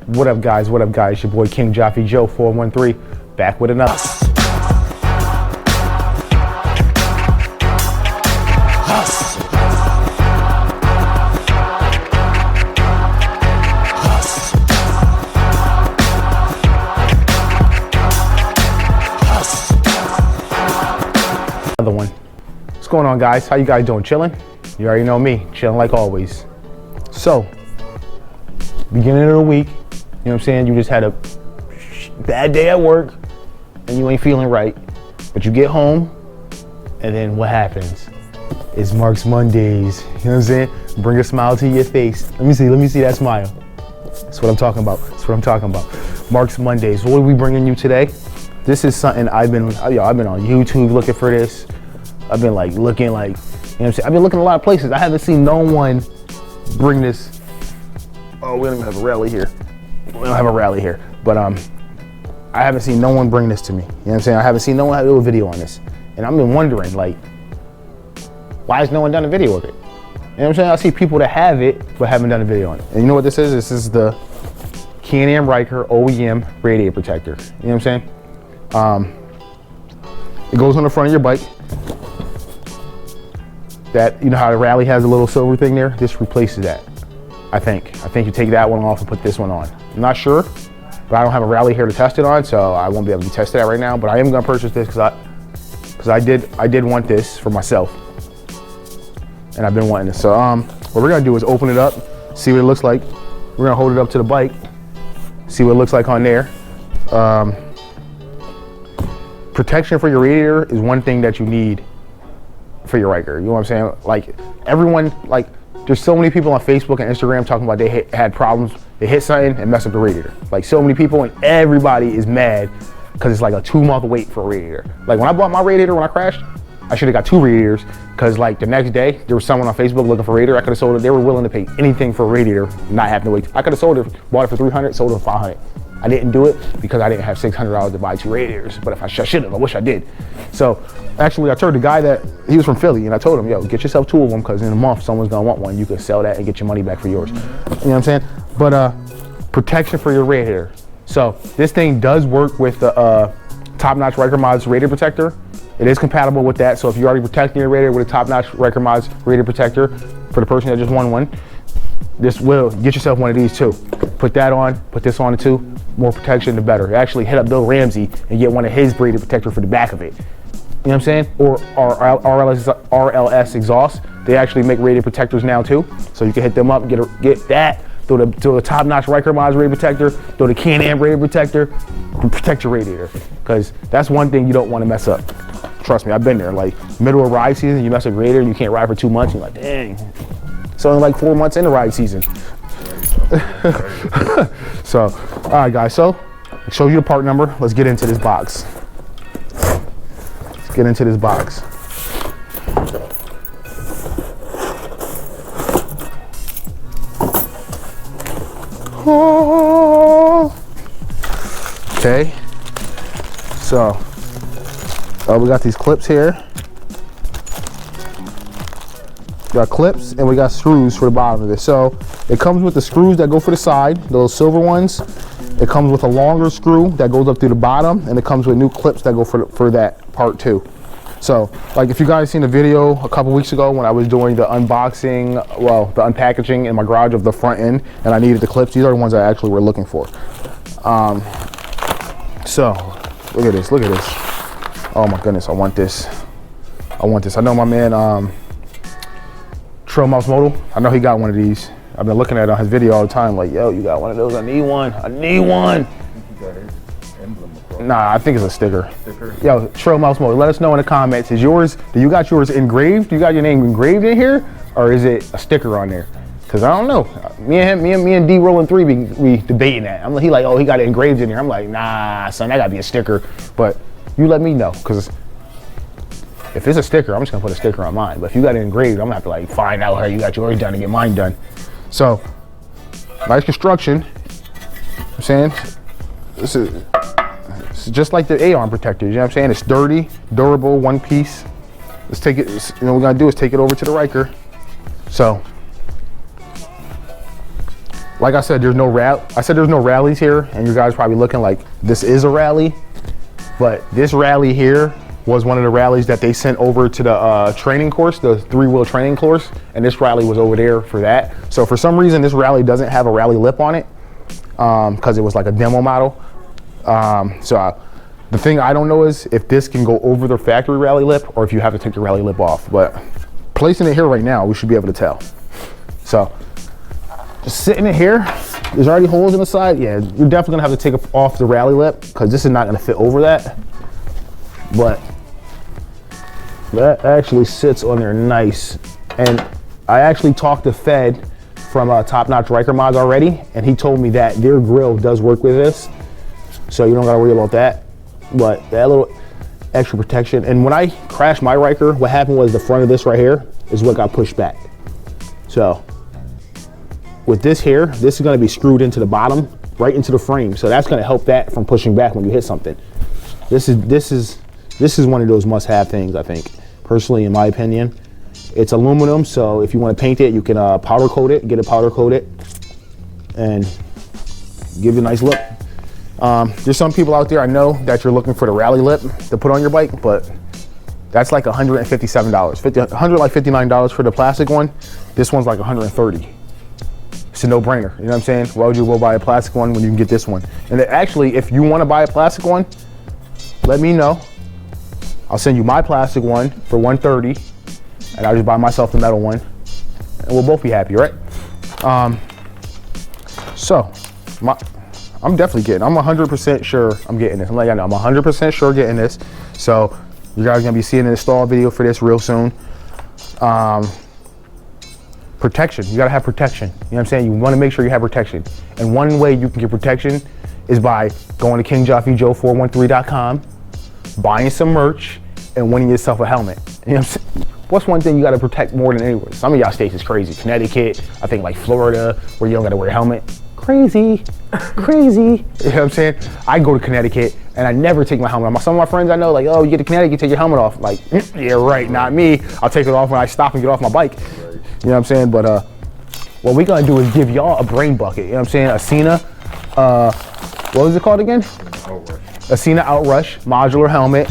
What up, guys? What up, guys? Your boy King Jaffe Joe 413 back with another. Another one. What's going on, guys? How you guys doing? Chilling? You already know me, chilling like always. So, beginning of the week, you know what I'm saying? You just had a bad day at work and you ain't feeling right, but you get home and then what happens? It's Mark's Mondays, you know what I'm saying? Bring a smile to your face. Let me see that smile. That's what I'm talking about. That's what I'm talking about. Mark's Mondays. What are we bringing you today? This is something I've been on YouTube looking for this. I've been looking you know what I'm saying? I've been looking a lot of places. I haven't seen no one bring this. Oh, we don't even have a rally here. We don't have a rally here, but I haven't seen no one bring this to me. You know what I'm saying? I haven't seen no one do a video on this. And I've been wondering, why has no one done a video of it? You know what I'm saying? I see people that have it, but haven't done a video on it. And you know what this is? This is the Can-Am Ryker OEM radiator protector. You know what I'm saying? It goes on the front of your bike. That, you know how the rally has a little silver thing there? This replaces that. I think you take that one off and put this one on. I'm not sure, but I don't have a rally here to test it on, so I won't be able to test that right now. But I am gonna purchase this because I did want this for myself, and I've been wanting this. So what we're gonna do is open it up, see what it looks like. We're gonna hold it up to the bike, see what it looks like on there. Protection for your radiator is one thing that you need for your Ryker. You know what I'm saying? Everyone, there's so many people on Facebook and Instagram talking about they had problems. They hit something and mess up the radiator. So many people, and everybody is mad because it's like a 2-month wait for a radiator. When I bought my radiator when I crashed, I should have got 2 radiators because the next day there was someone on Facebook looking for a radiator. I could have sold it. They were willing to pay anything for a radiator, not having to wait. I could have sold it, bought it for $300, sold it for $500. I didn't do it because I didn't have $600 to buy 2 radiators. But if I should have, I wish I did. So actually, I told the guy that he was from Philly, and I told him, yo, get yourself 2 of them because in a month someone's gonna want one. You can sell that and get your money back for yours. You know what I'm saying? But protection for your radiator. So this thing does work with the top-notch Ryker Mods radiator protector. It is compatible with that. So if you're already protecting your radiator with a top-notch Ryker Mods radiator protector, for the person that just won one, this will get yourself one of these too. Put that on, put this on too. More protection, the better. Actually hit up Bill Ramsey and get one of his radiator protector for the back of it. You know what I'm saying? Or RLS exhaust. They actually make radiator protectors now too. So you can hit them up and get that. Throw the top-notch Ryker Mods radiator protector. Throw the Can-Am radiator protector. Protect your radiator, because that's one thing you don't want to mess up. Trust me, I've been there. Middle of ride season, you mess up your radiator, you can't ride for 2 months. You're like, dang. It's only 4 months in the ride season. So, all right, guys. So, I'll show you the part number. Let's get into this box. Let's get into this box. Oh. Okay. So, we got these clips here. We got clips and we got screws for the bottom of this. So it comes with the screws that go for the side, those silver ones. It comes with a longer screw that goes up through the bottom, and it comes with new clips that go for that part too. So if you guys seen the video a couple weeks ago when I was doing the unboxing, the unpackaging in my garage of the front end, and I needed the clips, these are the ones I actually were looking for. So look at this, look at this. Oh my goodness, I want this. I want this. I know my man, Trail Mouse Moto, I know he got one of these. I've been looking at it on his video all the time, yo, you got one of those, I need one, I need one. Nah, I think it's a sticker. Yo, Trail Mouse Moto, let us know in the comments, do you got yours engraved? You got your name engraved in here? Or is it a sticker on there? Cause I don't know. Me and D Rolling 3 we debating that. He like, oh, he got it engraved in here. I'm like, nah, son, that gotta be a sticker. But you let me know, cause if it's a sticker, I'm just gonna put a sticker on mine. But if you got it engraved, I'm gonna have to like find out how you got yours done and get mine done. So, nice construction. I'm saying, this is just like the A-arm protectors. You know what I'm saying? It's sturdy, durable, one piece. Let's take it. You know what we're gonna do is take it over to the Ryker. So, like I said, there's no rallies here, and you guys probably looking like this is a rally, but this rally here was one of the rallies that they sent over to the training course, the 3-wheel training course, and this rally was over there for that. So for some reason, this rally doesn't have a rally lip on it, because it was like a demo model. The thing I don't know is if this can go over the factory rally lip or if you have to take the rally lip off, but placing it here right now, we should be able to tell. So just sitting it here, there's already holes in the side. Yeah, you're definitely gonna have to take off the rally lip because this is not gonna fit over that. But that actually sits on there nice. And I actually talked to Fed from Top Notch Ryker Mods already, and he told me that their grill does work with this. So you don't gotta worry about that. But that little extra protection. And when I crashed my Ryker, what happened was the front of this right here is what got pushed back. So with this here, this is gonna be screwed into the bottom, right into the frame. So that's gonna help that from pushing back when you hit something. This is one of those must-have things, I think, personally, in my opinion. It's aluminum, so if you want to paint it, you can powder coat it, get it powder coated, and give it a nice look. There's some people out there I know that you're looking for the rally lip to put on your bike, but that's like $157, $159 for the plastic one. This one's like $130. It's a no-brainer. You know what I'm saying? Why would you go buy a plastic one when you can get this one? And actually, if you want to buy a plastic one, let me know. I'll send you my plastic one for $130, and I'll just buy myself the metal one, and we'll both be happy, right? I'm definitely getting. I'm 100% sure I'm getting this. I'm like, I know, I'm 100% sure getting this. So you guys are gonna be seeing an install video for this real soon. Protection. You gotta have protection. You know what I'm saying? You want to make sure you have protection, and one way you can get protection is by going to KingJoffyJoe413.com, buying some merch, and winning yourself a helmet. You know what I'm saying? What's one thing you gotta protect more than anywhere? Some of y'all states is crazy. Connecticut, I think like Florida, where you don't gotta wear a helmet. Crazy, crazy. You know what I'm saying? I go to Connecticut and I never take my helmet off. Some of my friends I know, like, oh, you get to Connecticut, you take your helmet off. Like, yeah, right, not me. I'll take it off when I stop and get off my bike. You know what I'm saying? But what we gonna do is give y'all a brain bucket. You know what I'm saying? A Cena, what was it called again? Outrush. A Cena Outrush modular helmet.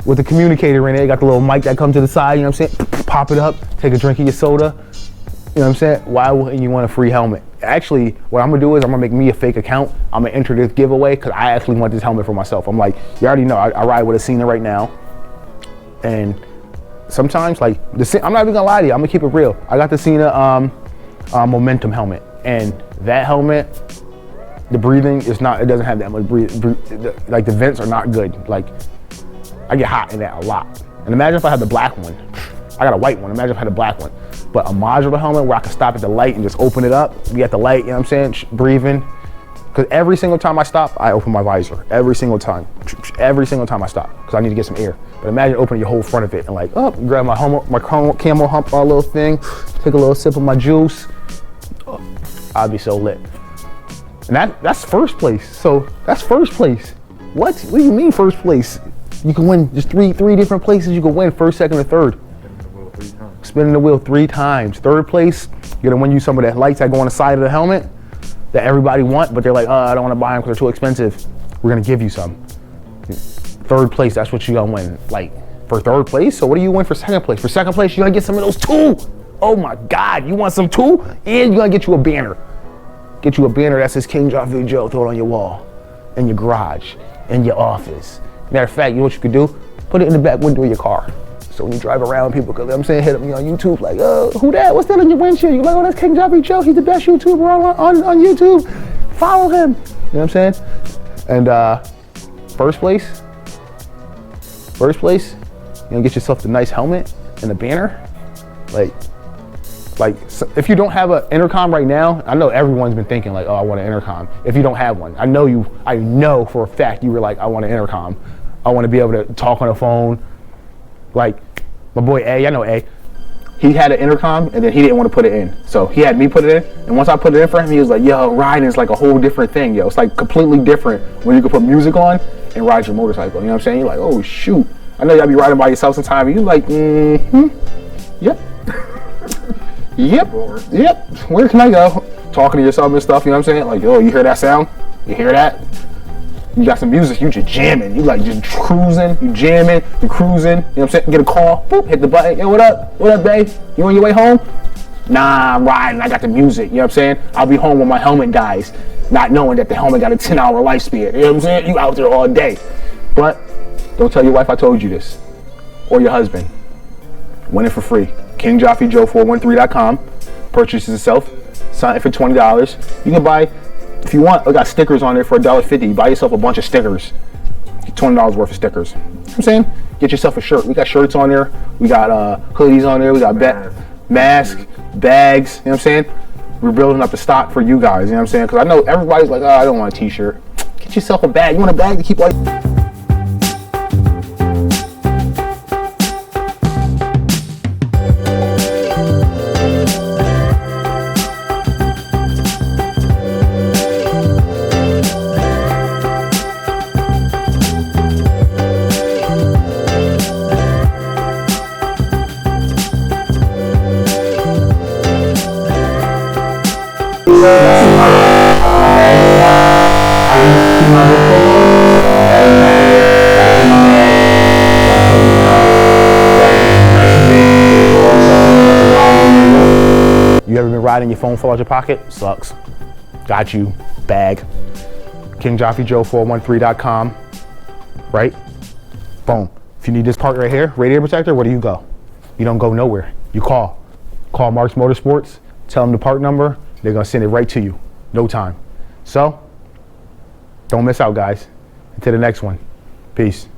With the communicator in it, you got the little mic that comes to the side, you know what I'm saying? Pop it up, take a drink of your soda. You know what I'm saying? Why wouldn't you want a free helmet? Actually, what I'm gonna do is I'm gonna make me a fake account. I'm gonna enter this giveaway because I actually want this helmet for myself. I'm like, you already know, I ride with a Cena right now. And sometimes, like, I'm not even gonna lie to you, I'm gonna keep it real. I got the Cena Momentum helmet, and that helmet, the breathing is not, it doesn't have that much like the vents are not good. Like, I get hot in that a lot. And imagine if I had the black one. I got a white one, imagine if I had a black one. But a modular helmet where I can stop at the light and just open it up, be at the light, you know what I'm saying, breathing. Because every single time I stop, I open my visor. Every single time. Every single time I stop, because I need to get some air. But imagine opening your whole front of it and like, oh, grab my camo hump little thing, take a little sip of my juice. Oh, I'd be so lit. And that's first place. So that's first place. What do you mean first place? You can win just three different places. You can win first, second, or third. Spinning the wheel 3 times. Third place, you're gonna win you some of the lights that go on the side of the helmet that everybody want, but they're like, oh, I don't want to buy them because they're too expensive. We're gonna give you some. Third place, that's what you're gonna win. Like, for third place. So what do you win for second place? For second place, you're gonna get some of those too. oh my God, you want some too? And you're gonna get you a banner. Get you a banner that says King Joffrey Joe, throw it on your wall, in your garage, in your office. Matter of fact, you know what you could do? Put it in the back window of your car. So when you drive around, people, cause I'm saying, hit me on YouTube, like, who that? What's that on your windshield? You're like, oh, that's King Joffrey Joe. He's the best YouTuber on YouTube. Follow him. You know what I'm saying? And first place, you know, get yourself the nice helmet and the banner. Like if you don't have an intercom right now, I know everyone's been thinking like, oh, I want an intercom. If you don't have one, I know for a fact you were like, I want an intercom. I want to be able to talk on the phone. Like my boy A, I know A, he had an intercom and then he didn't want to put it in. So he had me put it in. And once I put it in for him, he was like, yo, riding is like a whole different thing, yo. It's like completely different when you can put music on and ride your motorcycle. You know what I'm saying? You're like, oh shoot. I know y'all be riding by yourself sometimes. And you're like, yep. Yep. Where can I go? Talking to yourself and stuff, you know what I'm saying? Like, oh, you hear that sound? You hear that? You got some music, you just jamming. You like just cruising, you jamming, you cruising, you know what I'm saying? Get a call, boop, hit the button. Yo, what up? What up, babe? You on your way home? Nah, I'm riding, I got the music, you know what I'm saying? I'll be home when my helmet dies, not knowing that the helmet got a 10-hour lifespan, you know what I'm saying? You out there all day. But don't tell your wife I told you this, or your husband. Win it for free. KingJoffreyJoe413.com. Purchase yourself, sign it for $20. You can buy, if you want, I got stickers on there for $1.50. Buy yourself a bunch of stickers. Get $20 worth of stickers. You know what I'm saying? Get yourself a shirt. We got shirts on there. We got hoodies on there. We got mask, bags. You know what I'm saying? We're building up the stock for you guys. You know what I'm saying? Because I know everybody's like, oh, I don't want a t-shirt. Get yourself a bag. You want a bag to keep all You ever been riding, your phone fall out your pocket? Sucks. Got you. Bag. KingJoffreyJoe413.com. Right? Boom. If you need this part right here, radiator protector, where do you go? You don't go nowhere. You call. Call Mark's Motorsports. Tell them the part number. They're going to send it right to you. No time. So, don't miss out, guys. Until the next one. Peace.